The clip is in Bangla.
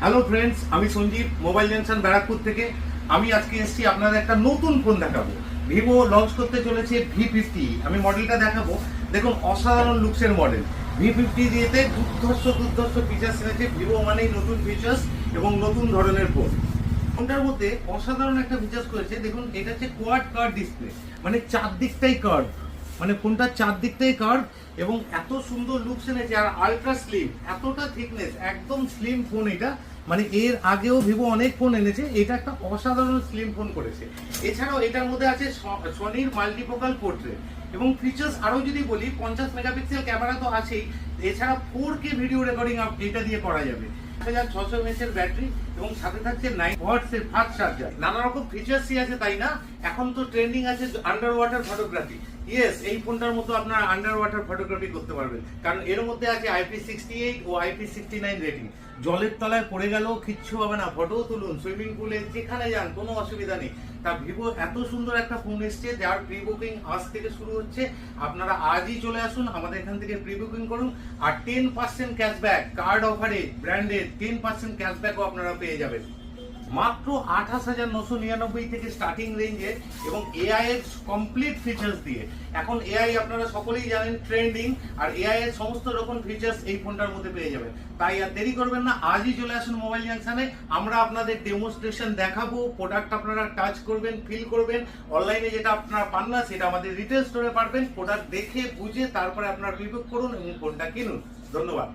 হ্যালো ফ্রেন্ডস, আমি সঞ্জীব মোবাইল জংশন ব্যারাকপুর থেকে। আমি আজকে এসেছি আপনাদের একটা নতুন ফোন দেখাবো। ভিভো লঞ্চ করতে চলেছে V50। আমি মডেলটা দেখাবো। দেখুন, অসাধারণ লুকসের মডেল V50 দিয়েতে দুর্ধর্ষ ফিচার্স এনেছে। ভিভো মানেই নতুন ফিচার্স এবং নতুন ধরনের ফোন। ফোনটার মধ্যে অসাধারণ একটা ফিচার্স করেছে। দেখুন, এটা হচ্ছে কোয়াড কার্ভ ডিসপ্লে, মানে চারদিকটাই কার্ভ, মানে ফোনটা চারদিকটাই কার্ভ এবং এত সুন্দর লুকস এনেছে। আর আলট্রা স্লিম, এতটা থিকনেস, একদম স্লিম ফোন এটা। মানে এর আগেও ভিভো অনেক ফোন এনেছে, এটা একটা অসাধারণ স্লিম ফোন করেছে। এছাড়াও এটার মধ্যে আছে সনির মাল্টিফোকাল পোর্ট্রেট এবং ফিচার্স আরো যদি বলি, 50 মেগাপিক্সেল ক্যামেরা তো আছেই, এছাড়া 4K ভিডিও রেকর্ডিং এটা দিয়ে করা যাবে। 1600 mAh এর ব্যাটারি এবং সাথে থাকছে 9 ওয়াটস এর ফাস্ট চার্জার। নানা রকম ফিচার্সই আছে, তাই না? এখন তো ট্রেন্ডিং আছে আন্ডার ওয়াটার ফটোগ্রাফি। ইয়েস, এই ফোনটার মতো আপনারা আন্ডার ওয়াটার ফটোগ্রাফি করতে পারবেন, কারণ এর মধ্যে আছে IP68 ও IP69 রেটিং। জলের তলায় পড়ে গেলেও কিচ্ছু হবে না, ফটোও তুলুন, সুইমিং পুলে যেখানে যান, কোনো অসুবিধা নেই। তা ভিভো এত সুন্দর একটা ফোন এসছে, যার প্রি বুকিং আজ থেকে শুরু হচ্ছে। আপনারা আজই চলে আসুন, আমাদের এখান থেকে প্রি বুকিং করুন। আর 10% ক্যাশব্যাক কার্ড অফারে ব্র্যান্ডেড 10% ক্যাশব্যাকও আপনারা পেয়ে যাবেন মাত্র 28,999 থেকে স্টার্টিং রেঞ্জে এবং এআই এর কমপ্লিট ফিচার্স দিয়ে। এখন এআই আপনারা সকলেই জানেন ট্রেন্ডিং, আর এআই এর সমস্ত রকম ফিচার্স এই ফোনটার মধ্যে পেয়ে যাবেন। তাই আর দেরি করবেন না, আজই চলে আসুন মোবাইল জাংশনে। আমরা আপনাদের ডেমোনস্ট্রেশন দেখাবো, প্রোডাক্ট আপনারা টাচ করবেন, ফিল করবেন। অনলাইনে যেটা আপনারা পান না, সেটা আমাদের রিটেল স্টোরে পারবেন। প্রোডাক্ট দেখে বুঝে তারপরে আপনারা প্রি বুক করুন এবং ফোনটা কিনুন। ধন্যবাদ।